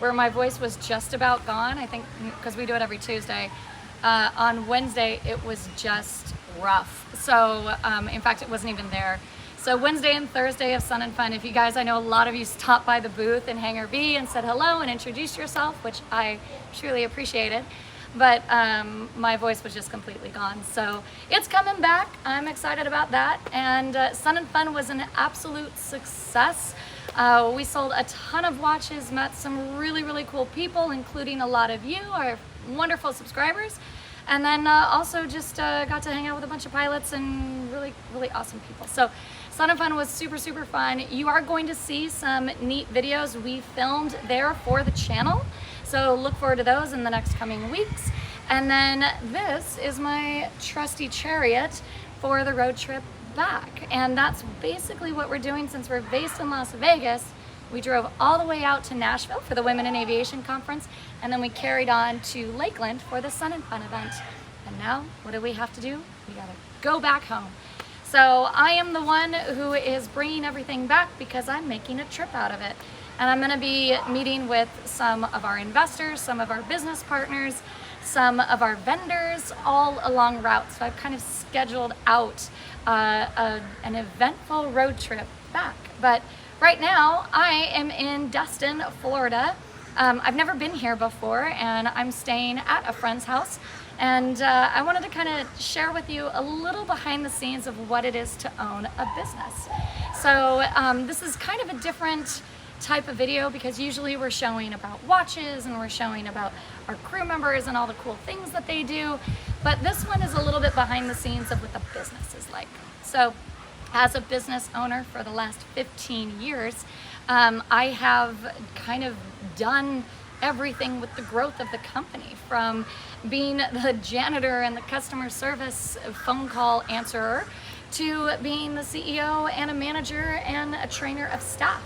where my voice was just about gone. I think because we do it every Tuesday. On Wednesday, it was just rough. So in fact, it wasn't even there. So Wednesday and Thursday of Sun and Fun, if you guys, I know a lot of you stopped by the booth in Hangar B and said hello and introduced yourself, which I truly appreciated. But my voice was just completely gone. So it's coming back. I'm excited about that. And Sun and Fun was an absolute success. We sold a ton of watches, met some really, really cool people, including a lot of you, our wonderful subscribers. And then also just got to hang out with a bunch of pilots and really, really awesome people. So Sun and Fun was super, super fun. You are going to see some neat videos we filmed there for the channel. So look forward to those in the next coming weeks. And then this is my trusty chariot for the road trip back. And that's basically what we're doing since we're based in Las Vegas. We drove all the way out to Nashville for the Women in Aviation Conference, and then we carried on to Lakeland for the Sun and Fun event. And now, what do we have to do? We gotta go back home. So I am the one who is bringing everything back because I'm making a trip out of it. And I'm gonna be meeting with some of our investors, some of our business partners, some of our vendors, all along route. So I've kind of scheduled out an eventful road trip back. But right now, I am in Destin, Florida. I've never been here before, and I'm staying at a friend's house. And I wanted to kind of share with you a little behind the scenes of what it is to own a business. So this is kind of a different type of video because usually we're showing about watches and we're showing about our crew members and all the cool things that they do. But this one is a little bit behind the scenes of what the business is like. So as a business owner for the last 15 years, I have kind of done everything with the growth of the company, from being the janitor and the customer service phone call answerer to being the CEO and a manager and a trainer of staff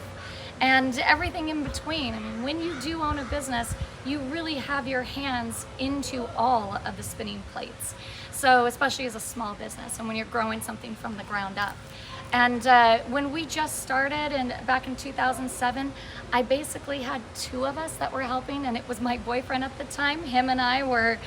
and everything in between. I mean, when you do own a business, you really have your hands into all of the spinning plates. So especially as a small business and when you're growing something from the ground up. And when we just started back in 2007, I basically had two of us that were helping, and it was my boyfriend at the time. Him and I were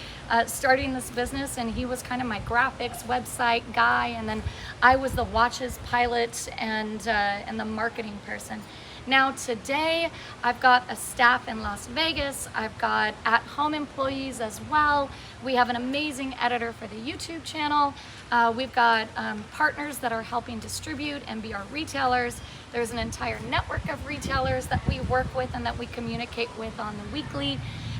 starting this business, and he was kind of my graphics website guy, and then I was the watches pilot and the marketing person. Now today, I've got a staff in Las Vegas. I've got at-home employees as well. We have an amazing editor for the YouTube channel. We've got partners that are helping distribute and be our retailers. There's an entire network of retailers that we work with and that we communicate with on the weekly.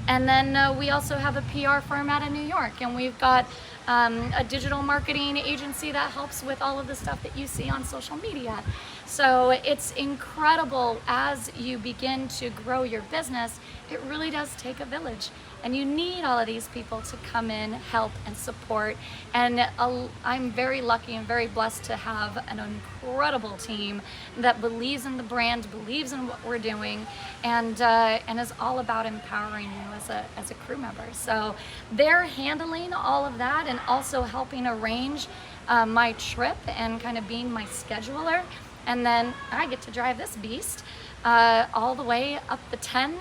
And then we also have a PR firm out of New York, and we've got a digital marketing agency that helps with all of the stuff that you see on social media. So it's incredible as you begin to grow your business. It really does take a village, and you need all of these people to come in, help, and support. And I'm very lucky and very blessed to have an incredible team that believes in the brand, believes in what we're doing, and is all about empowering you as a crew member. So they're handling all of that and also helping arrange my trip and kind of being my scheduler. And then I get to drive this beast all the way up the 10.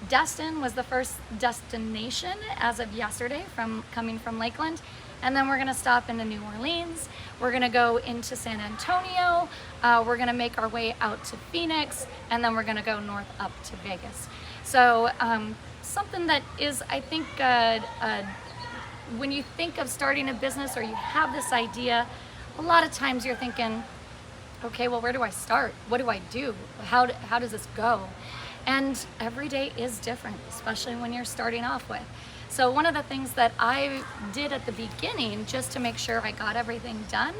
Destin was the first destination as of yesterday coming from Lakeland. And then we're gonna stop into New Orleans. We're gonna go into San Antonio. We're gonna make our way out to Phoenix, and then we're gonna go north up to Vegas. So something that is, I think, when you think of starting a business or you have this idea, a lot of times you're thinking, okay, well, where do I start? What do I do? How does this go? And every day is different, especially when you're starting off with. So one of the things that I did at the beginning, just to make sure I got everything done,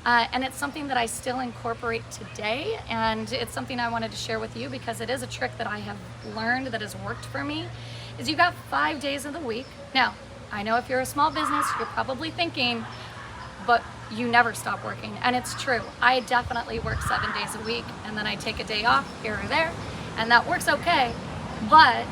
and it's something that I still incorporate today, and it's something I wanted to share with you because it is a trick that I have learned that has worked for me, is you got 5 days of the week. Now, I know if you're a small business, you're probably thinking, but you never stop working. And it's true. I definitely work 7 days a week, and then I take a day off here or there, and that works okay. But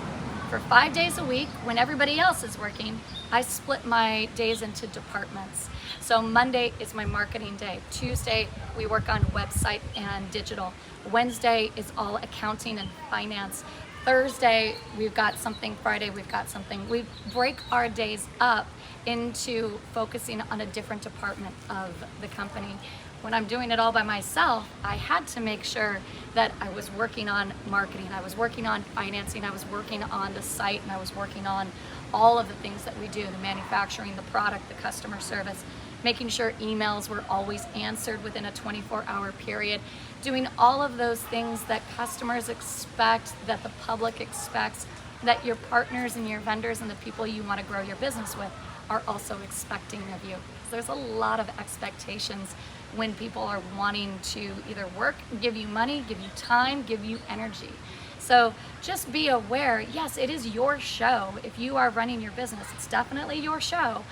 for 5 days a week, when everybody else is working, I split my days into departments. So Monday is my marketing day. Tuesday, we work on website and digital. Wednesday is all accounting and finance. Thursday, we've got something. Friday, we've got something. We break our days up into focusing on a different department of the company. When I'm doing it all by myself, I had to make sure that I was working on marketing, I was working on financing, I was working on the site, and I was working on all of the things that we do, the manufacturing, the product, the customer service, making sure emails were always answered within a 24-hour period, doing all of those things that customers expect, that the public expects, that your partners and your vendors and the people you want to grow your business with are also expecting of you. There's a lot of expectations when people are wanting to either work, give you money, give you time, give you energy. So just be aware, yes, it is your show. If you are running your business, it's definitely your show.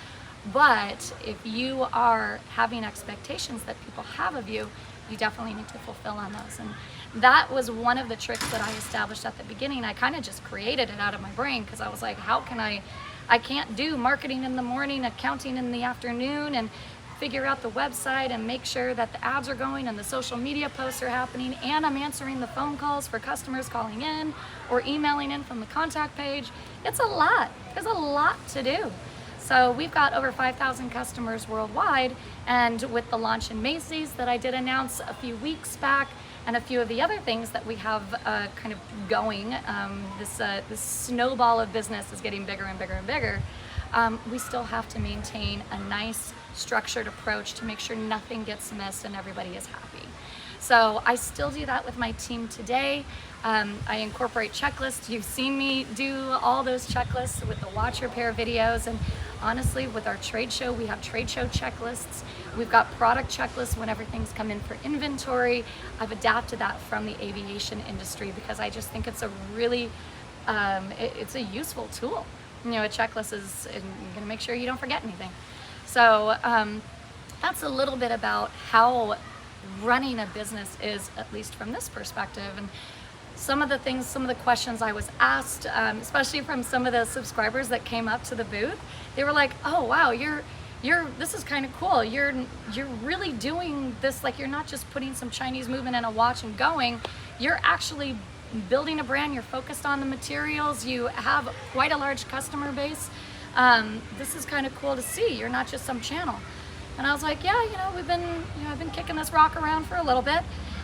But if you are having expectations that people have of you, you definitely need to fulfill on those. And that was one of the tricks that I established at the beginning. I kind of just created it out of my brain because I was like, how can I can't do marketing in the morning, accounting in the afternoon, and figure out the website and make sure that the ads are going and the social media posts are happening, and I'm answering the phone calls for customers calling in or emailing in from the contact page. It's a lot. There's a lot to do. So we've got over 5,000 customers worldwide, and with the launch in Macy's that I did announce a few weeks back, and a few of the other things that we have kind of going, this snowball of business is getting bigger and bigger and bigger. We still have to maintain a nice structured approach to make sure nothing gets missed and everybody is happy. So I still do that with my team today. I incorporate checklists. You've seen me do all those checklists with the Watch Repair videos, and honestly, with our trade show, we have trade show checklists. We've got product checklists whenever things come in for inventory. I've adapted that from the aviation industry because I just think it's a really, it's a useful tool. You know, a checklist is going to make sure you don't forget anything. So that's a little bit about how running a business is, at least from this perspective. And some of the things, some of the questions I was asked, especially from some of the subscribers that came up to the booth, they were like, "Oh wow, this is kind of cool. You're really doing this. Like, you're not just putting some Chinese movement in a watch and going. You're actually building a brand. You're focused on the materials. You have quite a large customer base. This is kind of cool to see. You're not just some channel." And I was like, "Yeah, I've been kicking this rock around for a little bit."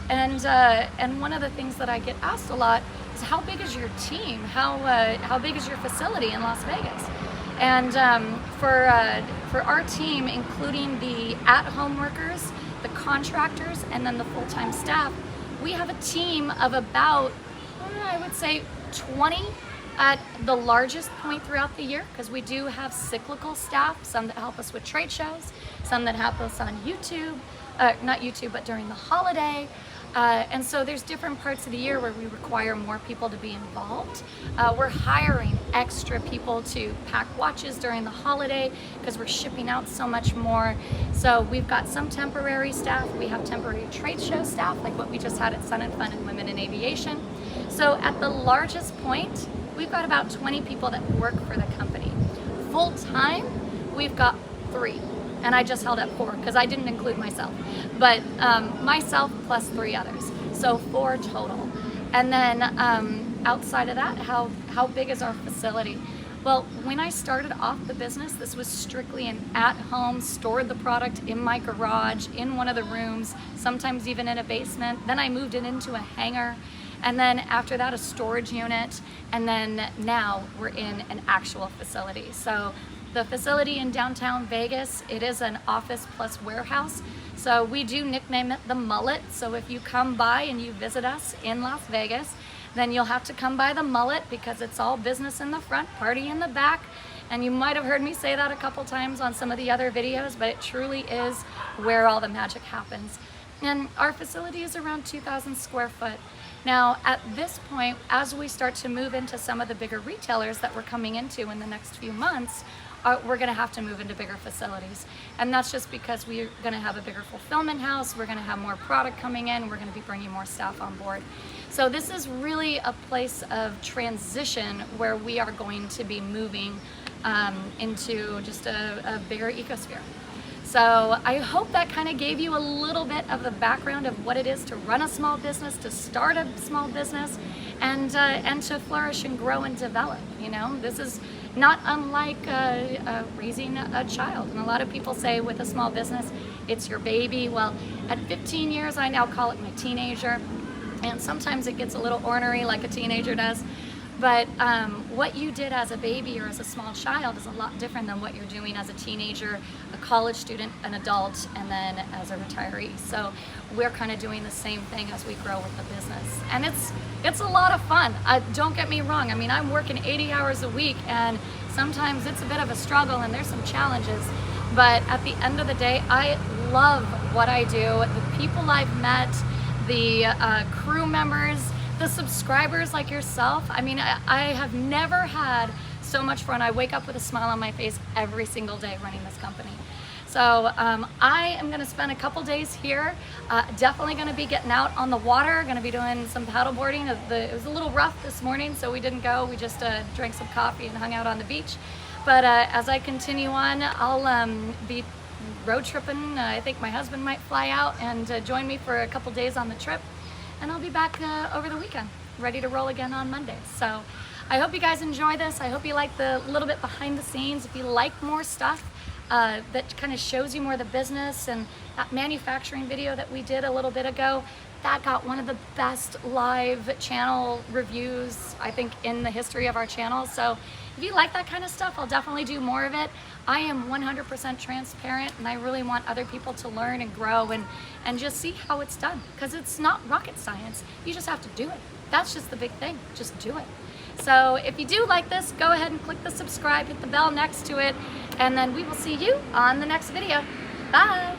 And one of the things that I get asked a lot is, how big is your team? How big is your facility in Las Vegas? And for our team, including the at-home workers, the contractors, and then the full-time staff, we have a team of about, I would say, 20 at the largest point throughout the year, because we do have cyclical staff, some that help us with trade shows, some that help us on YouTube, not YouTube, but during the holiday. And so there's different parts of the year where we require more people to be involved. We're hiring extra people to pack watches during the holiday because we're shipping out so much more. So we've got some temporary staff. We have temporary trade show staff, like what we just had at Sun and Fun and Women in Aviation. So at the largest point, we've got about 20 people that work for the company. Full time, we've got 3. And I just held up 4 because I didn't include myself. But myself plus 3 others. So 4 total. And then outside of that, how big is our facility? Well, when I started off the business, this was strictly an at-home, stored the product in my garage, in one of the rooms, sometimes even in a basement. Then I moved it into a hangar. And then after that, a storage unit. And then now we're in an actual facility. So the facility in downtown Vegas, it is an office plus warehouse. So we do nickname it the Mullet. So if you come by and you visit us in Las Vegas, then you'll have to come by the Mullet, because it's all business in the front, party in the back. And you might have heard me say that a couple times on some of the other videos, but it truly is where all the magic happens. And our facility is around 2,000 square foot. Now, at this point, as we start to move into some of the bigger retailers that we're coming into in the next few months, we're going to have to move into bigger facilities. And that's just because we're going to have a bigger fulfillment house, we're going to have more product coming in, we're going to be bringing more staff on board. So this is really a place of transition where we are going to be moving into just a bigger ecosphere. So I hope that kind of gave you a little bit of the background of what it is to run a small business, to start a small business, and to flourish and grow and develop. You know, this is not unlike raising a child. And a lot of people say with a small business, it's your baby. Well, at 15 years, I now call it my teenager. And sometimes it gets a little ornery like a teenager does. But what you did as a baby or as a small child is a lot different than what you're doing as a teenager, a college student, an adult, and then as a retiree. So we're kind of doing the same thing as we grow with the business. And it's a lot of fun. Don't get me wrong. I mean, I'm working 80 hours a week, and sometimes it's a bit of a struggle and there's some challenges. But at the end of the day, I love what I do. The people I've met, the crew members, the subscribers like yourself. I mean, I have never had so much fun. I wake up with a smile on my face every single day running this company. So I am going to spend a couple days here. Definitely going to be getting out on the water. Going to be doing some paddle boarding. It was a little rough this morning, so we didn't go. We just drank some coffee and hung out on the beach. But as I continue on, I'll be road tripping. I think my husband might fly out and join me for a couple days on the trip. And I'll be back over the weekend, ready to roll again on Monday. So I hope you guys enjoy this. I hope you like the little bit behind the scenes. If you like more stuff that kind of shows you more of the business, and that manufacturing video that we did a little bit ago, that got one of the best live channel reviews, I think, in the history of our channel. So if you like that kind of stuff, I'll definitely do more of it. I am 100% transparent, and I really want other people to learn and grow and just see how it's done, because it's not rocket science. You just have to do it. That's just the big thing. Just do it. So if you do like this, go ahead and click the subscribe, hit the bell next to it, and then we will see you on the next video. Bye.